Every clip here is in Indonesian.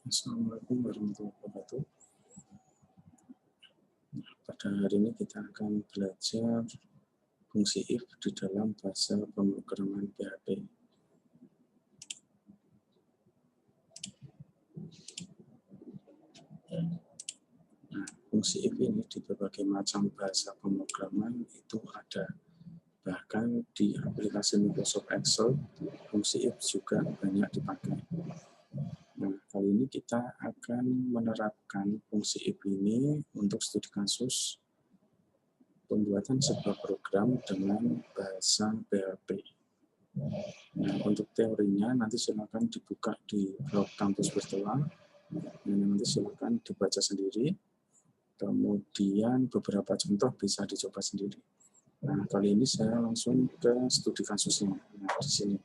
Assalamualaikum warahmatullahi wabarakatuh. Pada hari ini kita akan belajar fungsi if di dalam bahasa pemrograman PHP. Nah, fungsi if ini di berbagai macam bahasa pemrograman itu ada. Bahkan di aplikasi Microsoft Excel, fungsi if juga banyak dipakai. Nah, kali ini kita akan menerapkan fungsi if ini untuk studi kasus pembuatan sebuah program dengan bahasa PHP. Nah, untuk teorinya nanti silakan dibuka di blog Kampus Virtual. Nanti silakan dibaca sendiri. Kemudian beberapa contoh bisa dicoba sendiri. Nah, kali ini saya langsung ke studi kasusnya. Nah, di sini.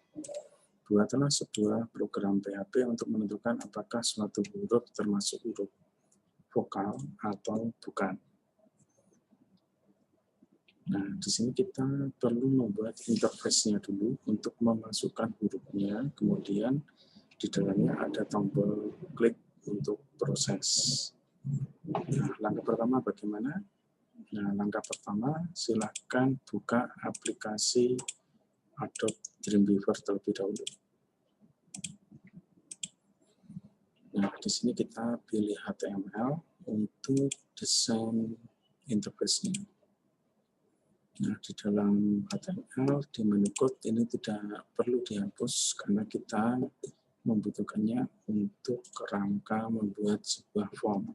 Buatlah sebuah program PHP untuk menentukan apakah suatu huruf termasuk huruf vokal atau bukan. Nah, di sini kita perlu membuat interface-nya dulu untuk memasukkan hurufnya, kemudian di dalamnya ada tombol klik untuk proses. Nah, langkah pertama bagaimana? Nah, langkah pertama silakan buka aplikasi Adobe Dreamweaver terlebih dahulu. Nah, di sini kita pilih HTML untuk desain interface-nya. Nah, di dalam HTML di menu code ini tidak perlu dihapus karena kita membutuhkannya untuk kerangka membuat sebuah form.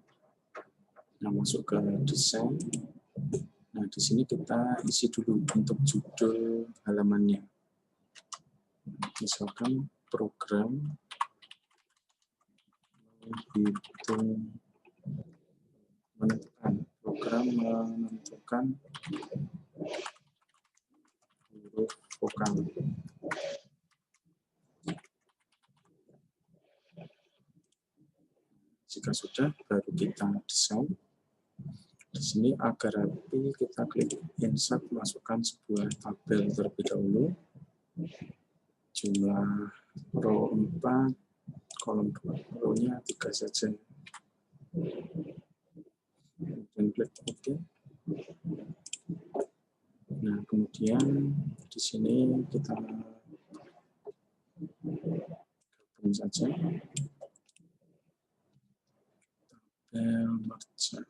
Nah, masuk ke desain. Nah, di sini kita isi dulu untuk judul halamannya. Misalkan program menentukan huruf vokal. Jika sudah, baru kita desain. Di sini agar rapi, kita klik insert, masukkan sebuah tabel terlebih dahulu. Jumlah row 4, kolom 2, row-nya 3 saja. Dan klik OK. Nah, kemudian di sini kita gabung saja. Tabel merge.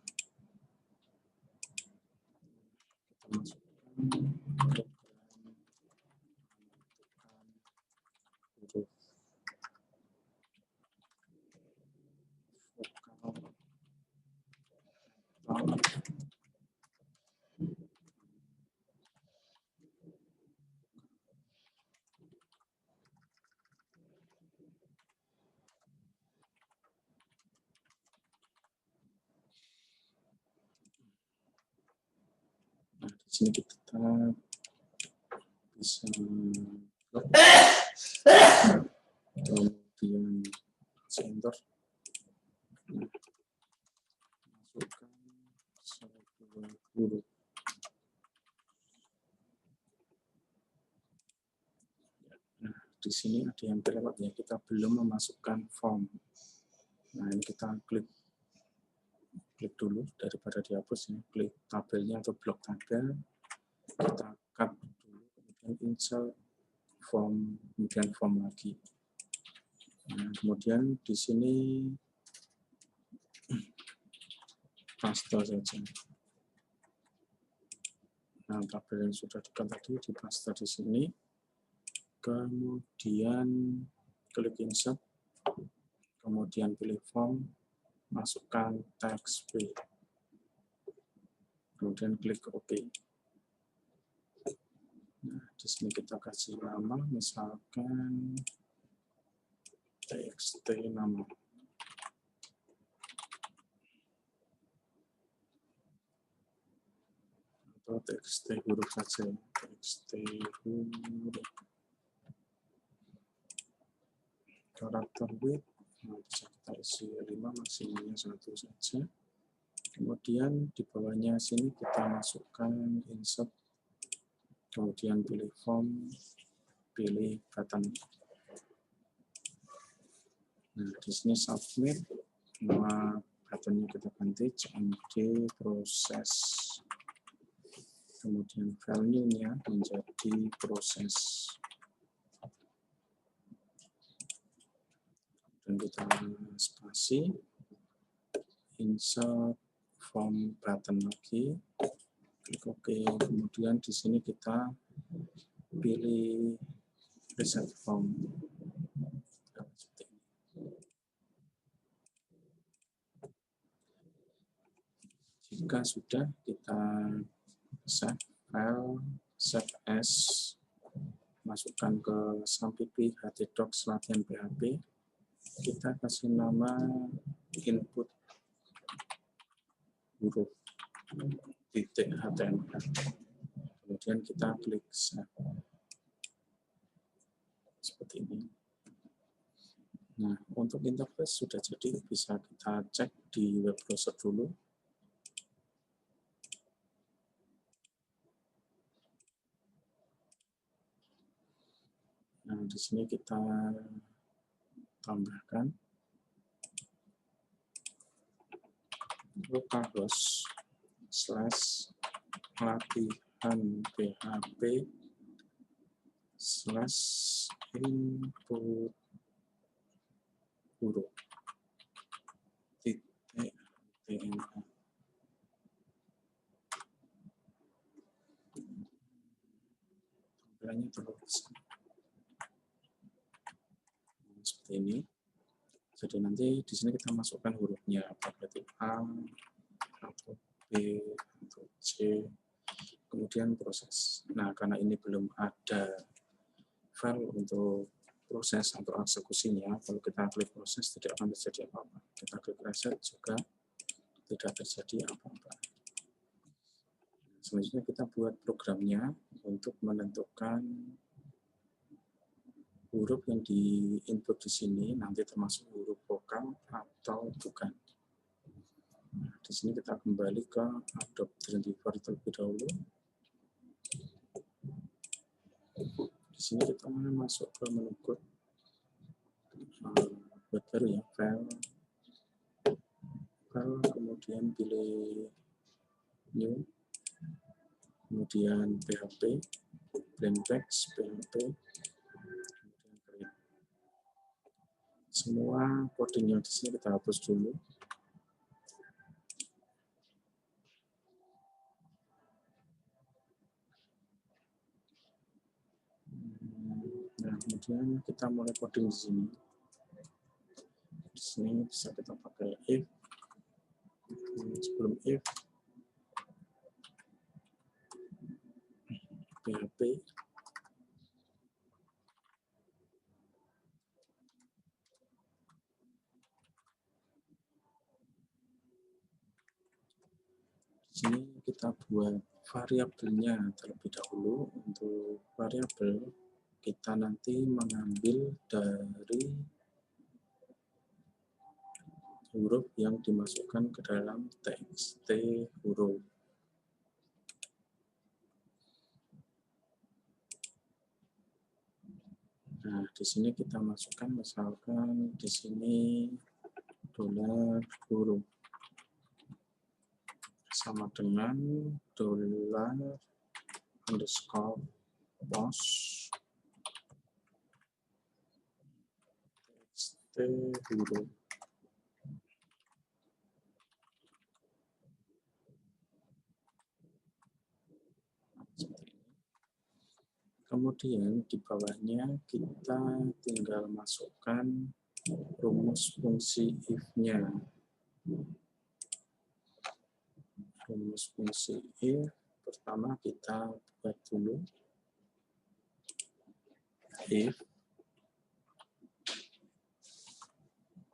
Kita masukkan huruf vokal. Nah, di sini kita bisa kemudian enter, masukkan sebuah huruf. Nah, di sini ada yang terlewat ya, kita belum memasukkan form. Nah, ini kita klik dulu daripada dihapus ya, klik tabelnya atau blok tabel, kita cut dulu, kemudian insert form, kemudian form lagi. Nah, kemudian di sini paste saja. Nah, tabel yang sudah di-cut tadi dipaste di sini. Kemudian klik insert, kemudian pilih form, masukkan teks field, kemudian klik OK. Nah, di sini kita kasih nama, misalkan txt nama. Atau txt huruf saja, txt huruf. Karakter width, nah, bisa kita isi 5, maksimalnya 1 saja. Kemudian di bawahnya sini kita masukkan insert, kemudian pilih form, pilih button. Nah, di sini submit, nama buttonnya kita ganti CMD proses, kemudian value-nya menjadi proses, dan kita spasi, insert form button lagi, klik OK, kemudian di sini kita pilih reset form. Jika sudah, kita save file, save as, masukkan ke sampipi htdocs latihan PHP, kita kasih nama input huruf titik HTML, kemudian kita klik save seperti ini. Nah, untuk interface sudah jadi, bisa kita cek di web browser dulu. Nah, di sini kita tambahkan localhost / latihan PHP / input huruf titik HTML. Tampilannya terlalu besar. Seperti ini. Jadi nanti di sini kita masukkan hurufnya, berarti A atau B atau C, kemudian proses. Nah, karena ini belum ada file untuk proses atau eksekusinya, kalau kita klik proses tidak akan terjadi apa-apa. Kita klik reset juga tidak terjadi apa-apa. Selanjutnya kita buat programnya untuk menentukan huruf yang di-input di sini nanti termasuk huruf vokal atau bukan. Nah, di sini kita kembali ke Adobe Dreamweaver terlebih dahulu. Di sini kita masuk ke menu code, buat baru ya, file, kemudian pilih new, kemudian PHP, plain text, PHP. Semua coding yang di sini kita hapus dulu. Nah, kemudian kita mulai coding di sini. Di sini bisa kita pakai if, sebelum if, PHP, di sini kita buat variabelnya terlebih dahulu. Untuk variabel kita nanti mengambil dari huruf yang dimasukkan ke dalam txt huruf. Nah, di sini kita masukkan, misalkan di sini dolar huruf sama dengan dolar underscore post txt huruf. Kemudian di bawahnya kita tinggal masukkan rumus fungsi if-nya. Rumus fungsi if pertama kita buat dulu if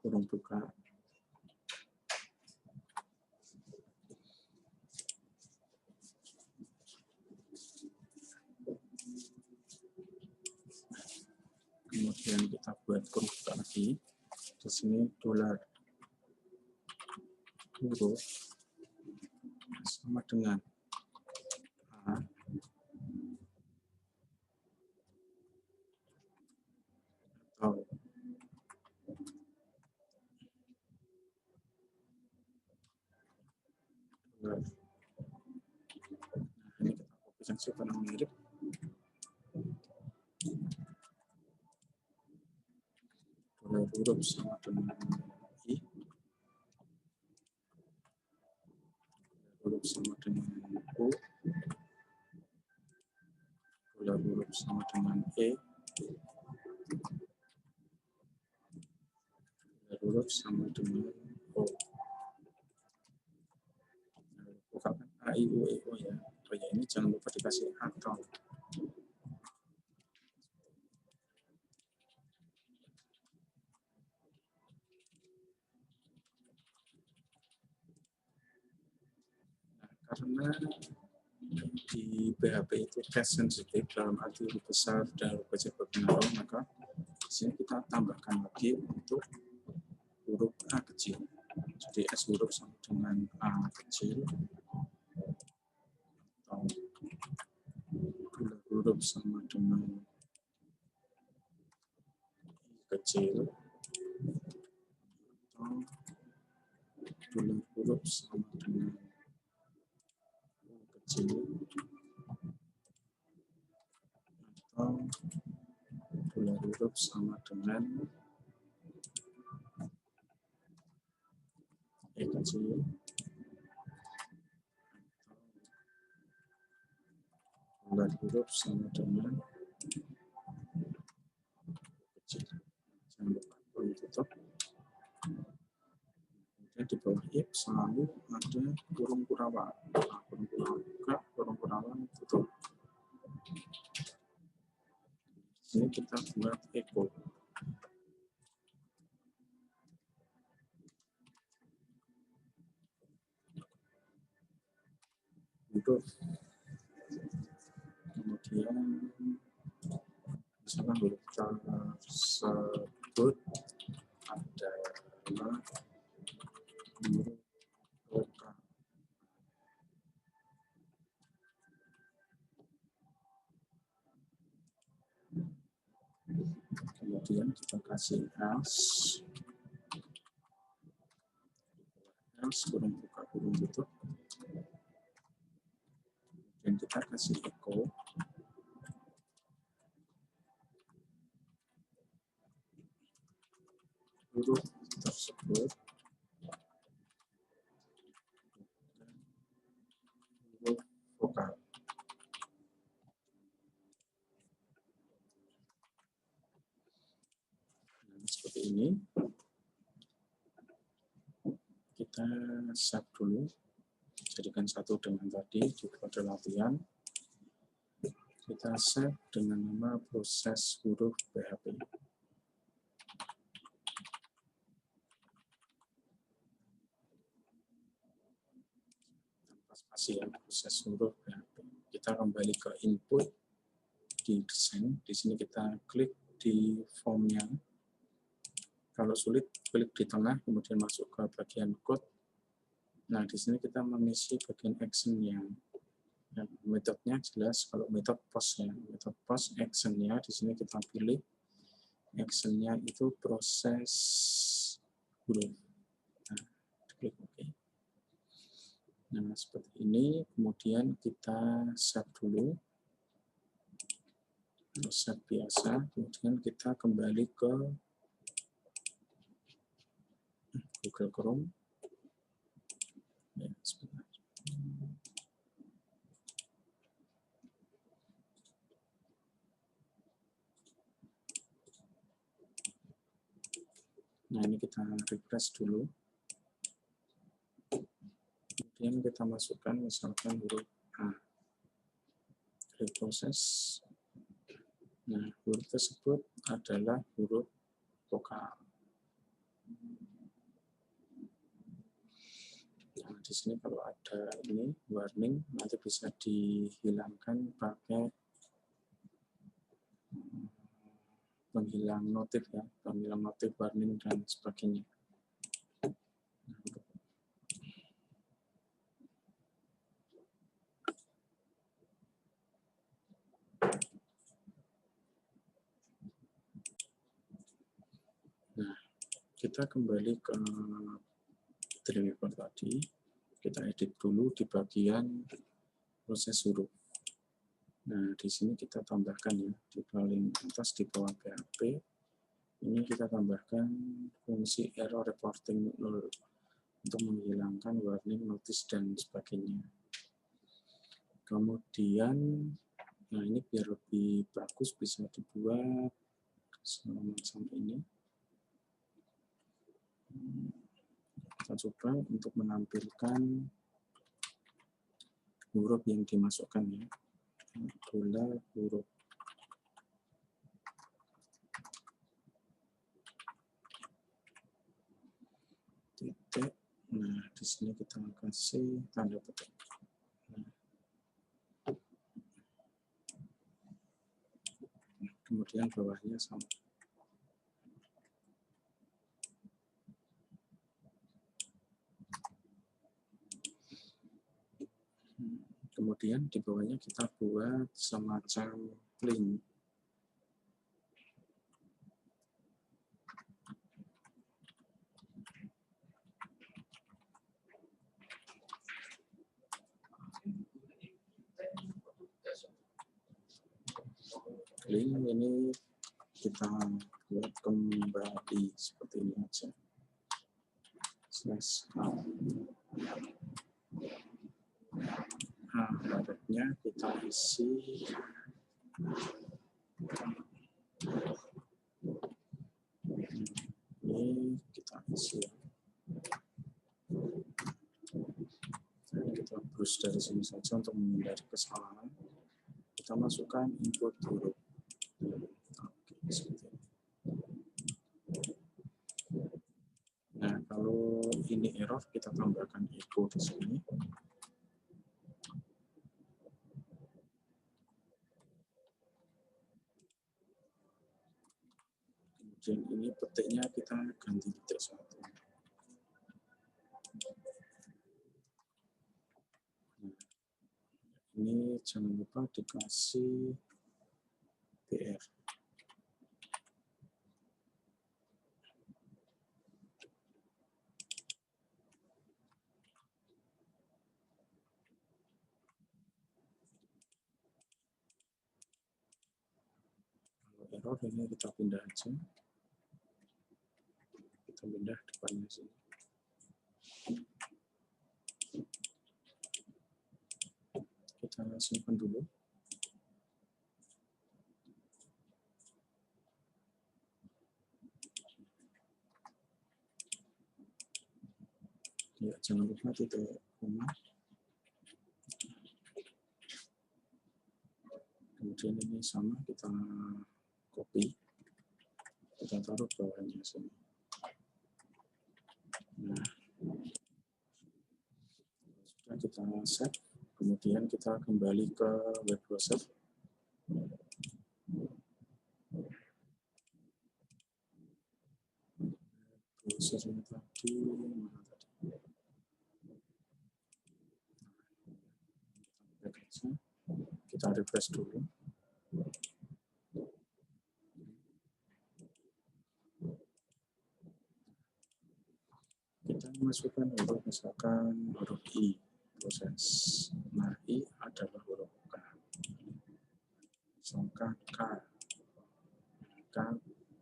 kurung buka kemudian kita buat kurung buka lagi. Di sini dolar huruf sama dengan A atau Nah, ini kita copy saja karena mirip. Dolar huruf sama dengan I, huruf sama dengan U, dolar huruf sama dengan E, dolar huruf sama dengan O. Bukan A, I, U, E, O ya. Oh ya, ini jangan lupa dikasih atau. Karena di PHP itu case sensitive dalam arti huruf besar dan huruf kecil berpengaruh, maka di sini kita tambahkan lagi untuk huruf A kecil. Jadi S huruf sama dengan A kecil, atau huruf sama dengan I kecil, atau huruf sama dengan U kecil, atau huruf sama dengan E kecil, atau huruf sama dengan kecil. Jangan lupa boleh tutup. Kemudian di bawah if selalu ada kurung kurawa. Nah, kurung kurawa buka, kurung kurawa tutup. Di sini kita buat echo. Huruf. Kemudian misalkan huruf tersebut adalah huruf vokal. Kemudian kita kasih else kurung buka kurung tutup. Dan kita kasih echo. Huruf tersebut huruf vokal. Nah, seperti ini. Kita save dulu. Jadikan satu dengan tadi di kode latihan. Kita save dengan nama proses huruf PHP. Tanpa spasi ya, proses huruf PHP. Kita kembali ke input di desain. Di sini kita klik di formnya. Kalau sulit, klik di tengah, kemudian masuk ke bagian code. Nah, di sini kita mengisi bagian action-nya. Ya, metodenya jelas kalau metode post ya, metode post action-nya di sini kita pilih action-nya itu proses huruf. Nah, klik OK. Nah, seperti ini. Kemudian kita save dulu. Save biasa. Kemudian kita kembali ke Google Chrome. Ya, sebentar. Nah, ini kita refresh dulu. Kemudian kita masukkan misalkan huruf A. Reproses. Nah, huruf tersebut adalah huruf vokal. Nah, di sini kalau ada ini warning nanti bisa dihilangkan pakai penghilang notif ya, penghilang notif, warning dan sebagainya. Nah, kita kembali ke driver tadi. Kita edit dulu di bagian proses huruf. Nah, di sini kita tambahkan ya, di paling atas di bawah PHP, ini kita tambahkan fungsi error reporting 0 untuk menghilangkan warning, notice, dan sebagainya. Kemudian, nah ini biar lebih bagus bisa dibuat semacam ini. Kita coba untuk menampilkan huruf yang dimasukkan ya. Bola huruf. Titik. Nah, di sini kita kasih tanda petik. Nah, kemudian bawahnya sama. Kemudian di bawahnya kita buat semacam link. Link ini kita buat kembali seperti ini aja. Nah, baratnya kita isi ini, kita isi ya. Kita brush dari sini saja untuk menghindari kesalahan. Kita masukkan input huruf. Oke, seperti ini. Nah, kalau ini error, kita tambahkan echo di sini. Kemudian ini petiknya kita ganti titik satu. Nah, ini jangan lupa dikasih BR. Error ini kita pindah aja, kita pindah depannya sini. Kita simpan dulu. Ya, jangan lupa titik koma. Kemudian ini sama, kita copy, kita taruh bawahnya sini. Nah, sudah kita set, kemudian kita kembali ke web browser. Browsernya tadi mana tadi? Kita refresh dulu. Kita masukkan huruf, misalkan huruf I, proses. Nah, I adalah huruf K. Misalkan K. K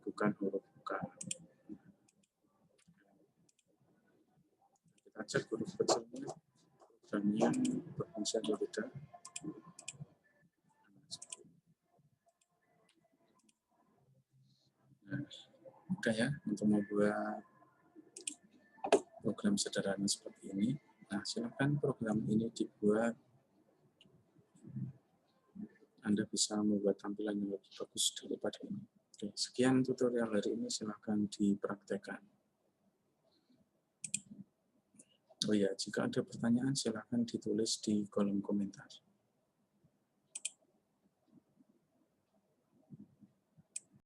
bukan huruf K. Kita cek huruf kecilnya, programnya berfungsi atau tidak. Nah, mudah ya untuk membuat program sederhana seperti ini. Nah, silakan program ini dibuat. Anda bisa membuat tampilan yang lebih bagus daripada ini. Oke, sekian tutorial hari ini, silakan dipraktekkan. Oh ya, jika ada pertanyaan silakan ditulis di kolom komentar.